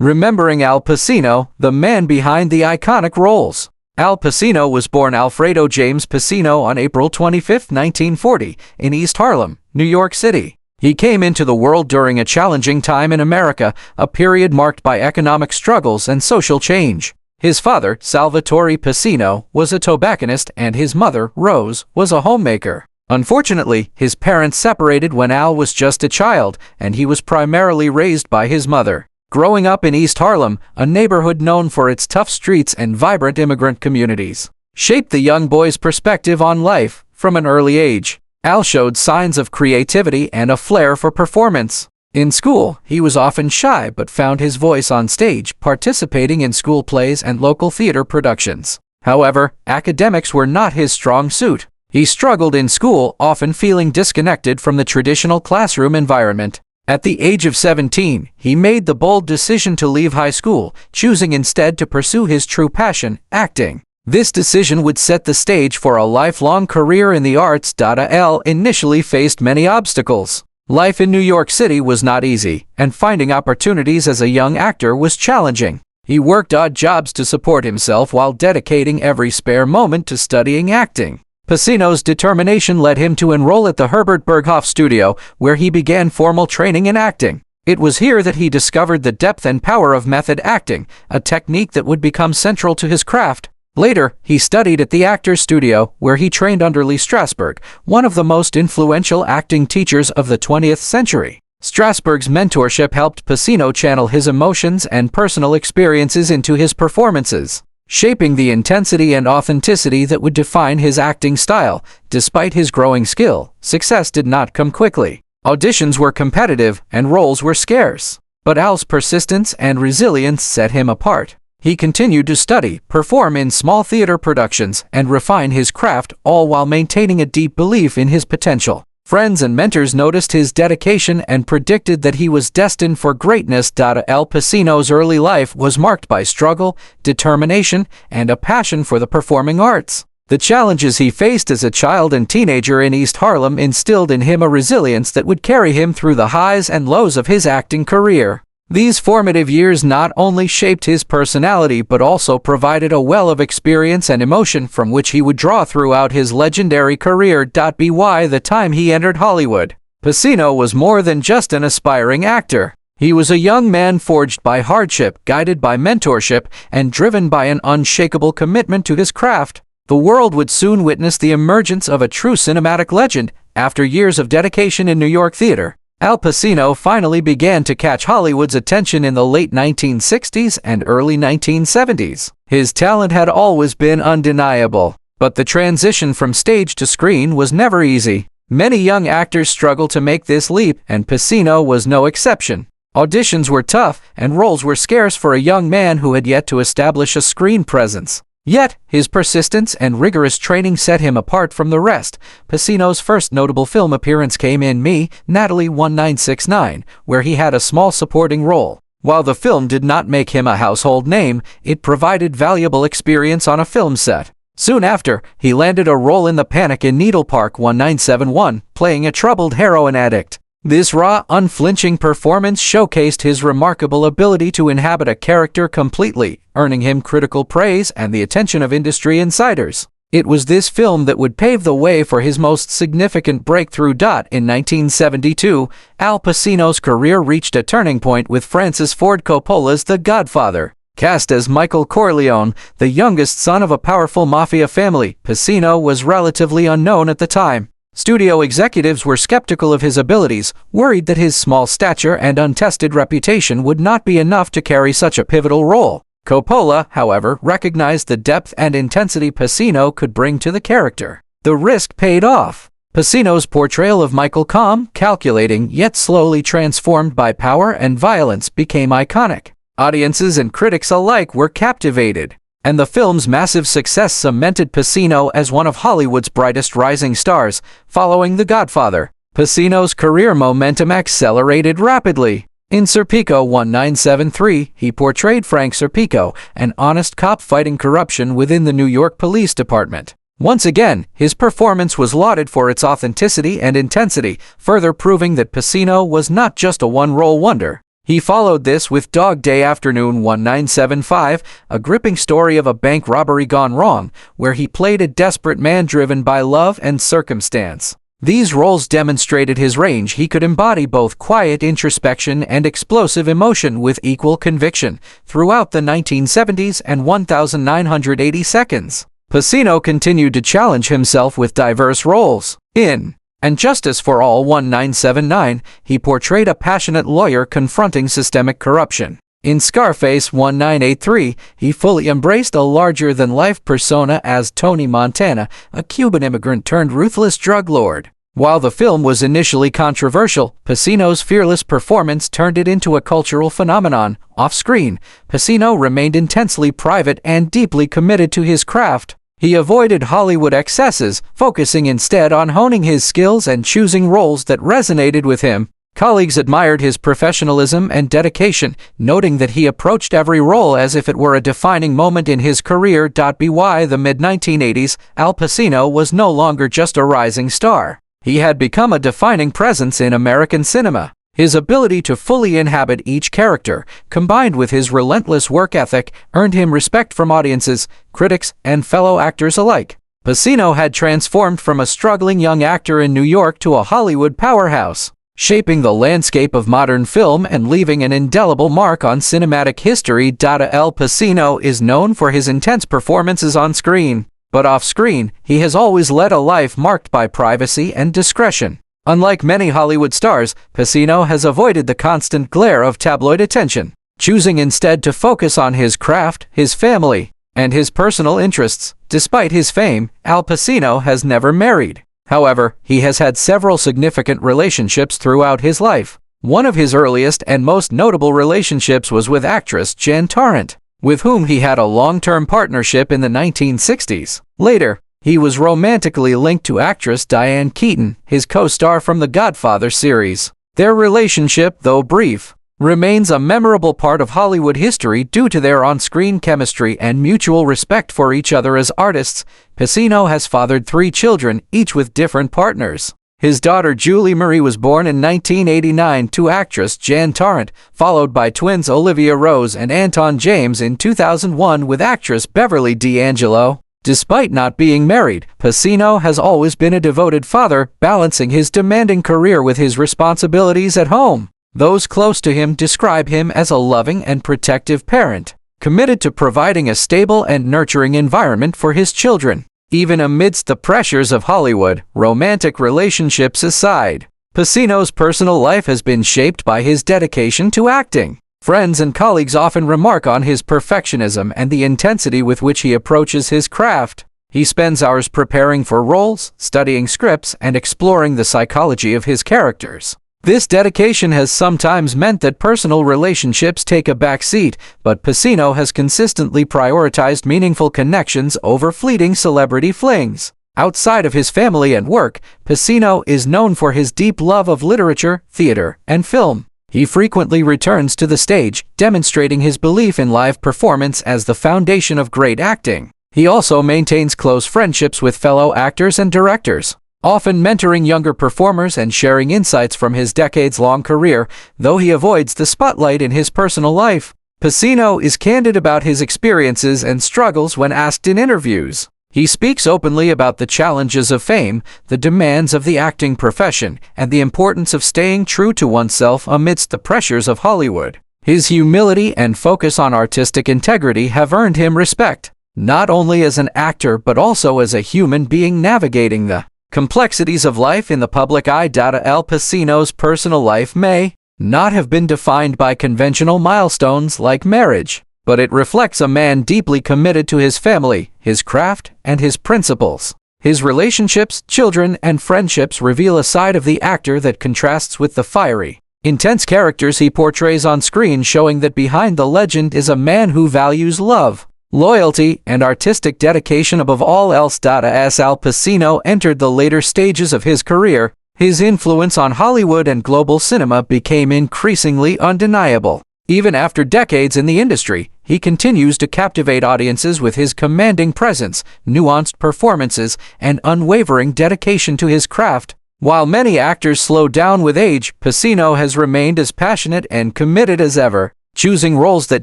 Remembering Al Pacino, the man behind the iconic roles. Al Pacino was born Alfredo James Pacino on April 25, 1940, in East Harlem, New York City. He came into the world during a challenging time in America, a period marked by economic struggles and social change. His father, Salvatore Pacino, was a tobacconist and his mother, Rose, was a homemaker. Unfortunately, his parents separated when Al was just a child, and he was primarily raised by his mother. Growing up in East Harlem, a neighborhood known for its tough streets and vibrant immigrant communities, shaped the young boy's perspective on life from an early age. Al showed signs of creativity and a flair for performance. In school, he was often shy but found his voice on stage, participating in school plays and local theater productions. However, academics were not his strong suit. He struggled in school, often feeling disconnected from the traditional classroom environment. At the age of 17, he made the bold decision to leave high school, choosing instead to pursue his true passion, acting. This decision would set the stage for a lifelong career in the arts. Al initially faced many obstacles. Life in New York City was not easy, and finding opportunities as a young actor was challenging. He worked odd jobs to support himself while dedicating every spare moment to studying acting. Pacino's determination led him to enroll at the Herbert Berghof Studio, where he began formal training in acting. It was here that he discovered the depth and power of method acting, a technique that would become central to his craft. Later, he studied at the Actors Studio, where he trained under Lee Strasberg, one of the most influential acting teachers of the 20th century. Strasberg's mentorship helped Pacino channel his emotions and personal experiences into his performances, shaping the intensity and authenticity that would define his acting style. Despite his growing skill, success did not come quickly. Auditions were competitive and roles were scarce. But Al's persistence and resilience set him apart. He continued to study, perform in small theater productions, and refine his craft, all while maintaining a deep belief in his potential. Friends and mentors noticed his dedication and predicted that he was destined for greatness. Al Pacino's early life was marked by struggle, determination, and a passion for the performing arts. The challenges he faced as a child and teenager in East Harlem instilled in him a resilience that would carry him through the highs and lows of his acting career. These formative years not only shaped his personality but also provided a well of experience and emotion from which he would draw throughout his legendary career. By the time he entered Hollywood, Pacino was more than just an aspiring actor. He was a young man forged by hardship, guided by mentorship, and driven by an unshakable commitment to his craft. The world would soon witness the emergence of a true cinematic legend. After years of dedication in New York theater, Al Pacino finally began to catch Hollywood's attention in the late 1960s and early 1970s. His talent had always been undeniable, but the transition from stage to screen was never easy. Many young actors struggle to make this leap, and Pacino was no exception. Auditions were tough, and roles were scarce for a young man who had yet to establish a screen presence. Yet, his persistence and rigorous training set him apart from the rest. Pacino's first notable film appearance came in Me, Natalie 1969, where he had a small supporting role. While the film did not make him a household name, it provided valuable experience on a film set. Soon after, he landed a role in The Panic in Needle Park 1971, playing a troubled heroin addict. This raw, unflinching performance showcased his remarkable ability to inhabit a character completely, earning him critical praise and the attention of industry insiders. It was this film that would pave the way for his most significant breakthrough. In 1972, Al Pacino's career reached a turning point with Francis Ford Coppola's The Godfather. Cast as Michael Corleone, the youngest son of a powerful mafia family, Pacino was relatively unknown at the time. Studio executives were skeptical of his abilities, worried that his small stature and untested reputation would not be enough to carry such a pivotal role. Coppola, however, recognized the depth and intensity Pacino could bring to the character. The risk paid off. Pacino's portrayal of Michael, calm, calculating, yet slowly transformed by power and violence, became iconic. Audiences and critics alike were captivated, and the film's massive success cemented Pacino as one of Hollywood's brightest rising stars. Following The Godfather, Pacino's career momentum accelerated rapidly. In Serpico 1973, he portrayed Frank Serpico, an honest cop fighting corruption within the New York Police Department. Once again, his performance was lauded for its authenticity and intensity, further proving that Pacino was not just a one-role wonder. He followed this with Dog Day Afternoon 1975, a gripping story of a bank robbery gone wrong, where he played a desperate man driven by love and circumstance. These roles demonstrated his range. He could embody both quiet introspection and explosive emotion with equal conviction throughout the 1970s and 1980 seconds. Pacino continued to challenge himself with diverse roles. In And Justice for All 1979, he portrayed a passionate lawyer confronting systemic corruption. In Scarface 1983, he fully embraced a larger-than-life persona as Tony Montana, a Cuban immigrant turned ruthless drug lord. While the film was initially controversial, Pacino's fearless performance turned it into a cultural phenomenon. Off-screen, Pacino remained intensely private and deeply committed to his craft. He avoided Hollywood excesses, focusing instead on honing his skills and choosing roles that resonated with him. Colleagues admired his professionalism and dedication, noting that he approached every role as if it were a defining moment in his career. By the mid-1980s, Al Pacino was no longer just a rising star. He had become a defining presence in American cinema. His ability to fully inhabit each character, combined with his relentless work ethic, earned him respect from audiences, critics, and fellow actors alike. Pacino had transformed from a struggling young actor in New York to a Hollywood powerhouse, shaping the landscape of modern film and leaving an indelible mark on cinematic history. Al Pacino is known for his intense performances on screen, but off-screen, he has always led a life marked by privacy and discretion. Unlike many Hollywood stars, Pacino has avoided the constant glare of tabloid attention, choosing instead to focus on his craft, his family, and his personal interests. Despite his fame, Al Pacino has never married. However, he has had several significant relationships throughout his life. One of his earliest and most notable relationships was with actress Jan Tarrant, with whom he had a long-term partnership in the 1960s. Later, he was romantically linked to actress Diane Keaton, his co-star from the Godfather series. Their relationship, though brief, remains a memorable part of Hollywood history due to their on-screen chemistry and mutual respect for each other as artists. Pacino has fathered 3 children, each with different partners. His daughter Julie Marie was born in 1989 to actress Jan Tarrant, followed by twins Olivia Rose and Anton James in 2001 with actress Beverly D'Angelo. Despite not being married, Pacino has always been a devoted father, balancing his demanding career with his responsibilities at home. Those close to him describe him as a loving and protective parent, committed to providing a stable and nurturing environment for his children. Even amidst the pressures of Hollywood, romantic relationships aside, Pacino's personal life has been shaped by his dedication to acting. Friends and colleagues often remark on his perfectionism and the intensity with which he approaches his craft. He spends hours preparing for roles, studying scripts, and exploring the psychology of his characters. This dedication has sometimes meant that personal relationships take a back seat, but Pacino has consistently prioritized meaningful connections over fleeting celebrity flings. Outside of his family and work, Pacino is known for his deep love of literature, theater, and film. He frequently returns to the stage, demonstrating his belief in live performance as the foundation of great acting. He also maintains close friendships with fellow actors and directors, often mentoring younger performers and sharing insights from his decades-long career, though he avoids the spotlight in his personal life. Pacino is candid about his experiences and struggles when asked in interviews. He speaks openly about the challenges of fame, the demands of the acting profession, and the importance of staying true to oneself amidst the pressures of Hollywood. His humility and focus on artistic integrity have earned him respect, not only as an actor but also as a human being navigating the complexities of life in the public eye. Al Pacino's personal life may not have been defined by conventional milestones like marriage, but it reflects a man deeply committed to his family, his craft, and his principles. His relationships, children, and friendships reveal a side of the actor that contrasts with the fiery, intense characters he portrays on screen, showing that behind the legend is a man who values love, loyalty, and artistic dedication above all else. As Al Pacino entered the later stages of his career, his influence on Hollywood and global cinema became increasingly undeniable. Even after decades in the industry, he continues to captivate audiences with his commanding presence, nuanced performances, and unwavering dedication to his craft. While many actors slow down with age, Pacino has remained as passionate and committed as ever, choosing roles that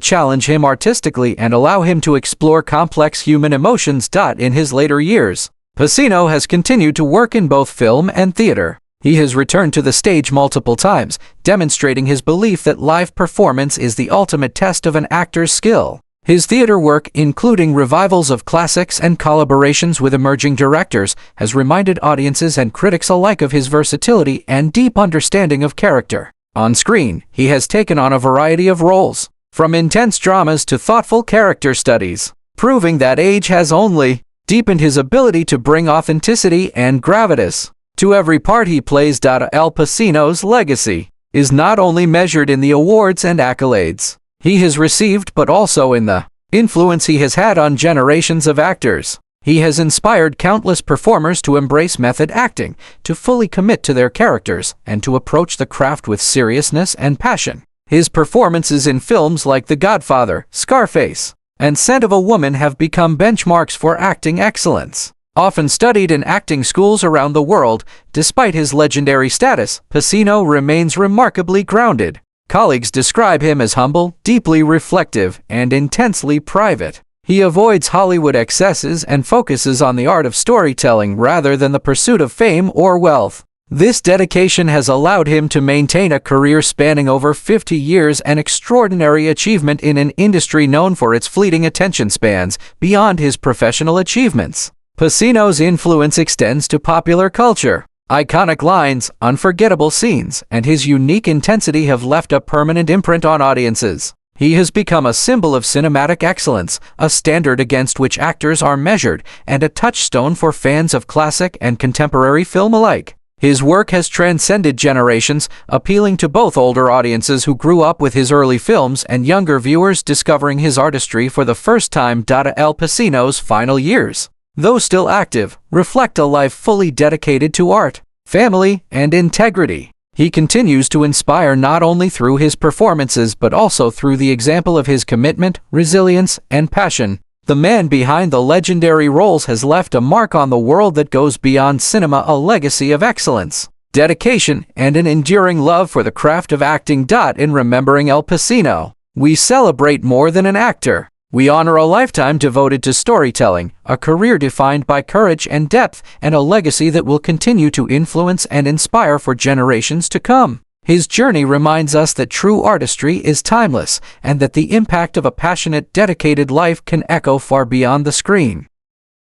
challenge him artistically and allow him to explore complex human emotions. In his later years, Pacino has continued to work in both film and theater. He has returned to the stage multiple times, demonstrating his belief that live performance is the ultimate test of an actor's skill. His theater work, including revivals of classics and collaborations with emerging directors, has reminded audiences and critics alike of his versatility and deep understanding of character. On screen, he has taken on a variety of roles, from intense dramas to thoughtful character studies, proving that age has only deepened his ability to bring authenticity and gravitas to every part he plays. Al Pacino's legacy is not only measured in the awards and accolades he has received, but also in the influence he has had on generations of actors. He has inspired countless performers to embrace method acting, to fully commit to their characters, and to approach the craft with seriousness and passion. His performances in films like The Godfather, Scarface, and Scent of a Woman have become benchmarks for acting excellence. Often studied in acting schools around the world, despite his legendary status, Pacino remains remarkably grounded. Colleagues describe him as humble, deeply reflective, and intensely private. He avoids Hollywood excesses and focuses on the art of storytelling rather than the pursuit of fame or wealth. This dedication has allowed him to maintain a career spanning over 50 years, an extraordinary achievement in an industry known for its fleeting attention spans. Beyond his professional achievements, Pacino's influence extends to popular culture. Iconic lines, unforgettable scenes, and his unique intensity have left a permanent imprint on audiences. He has become a symbol of cinematic excellence, a standard against which actors are measured, and a touchstone for fans of classic and contemporary film alike. His work has transcended generations, appealing to both older audiences who grew up with his early films and younger viewers discovering his artistry for the first time. Al Pacino's final years, though still active, reflect a life fully dedicated to art, family, and integrity. He continues to inspire not only through his performances but also through the example of his commitment, resilience, and passion. The man behind the legendary roles has left a mark on the world that goes beyond cinema, a legacy of excellence, dedication, and an enduring love for the craft of acting. In remembering Al Pacino, we celebrate more than an actor. We honor a lifetime devoted to storytelling, a career defined by courage and depth, and a legacy that will continue to influence and inspire for generations to come. His journey reminds us that true artistry is timeless, and that the impact of a passionate, dedicated life can echo far beyond the screen.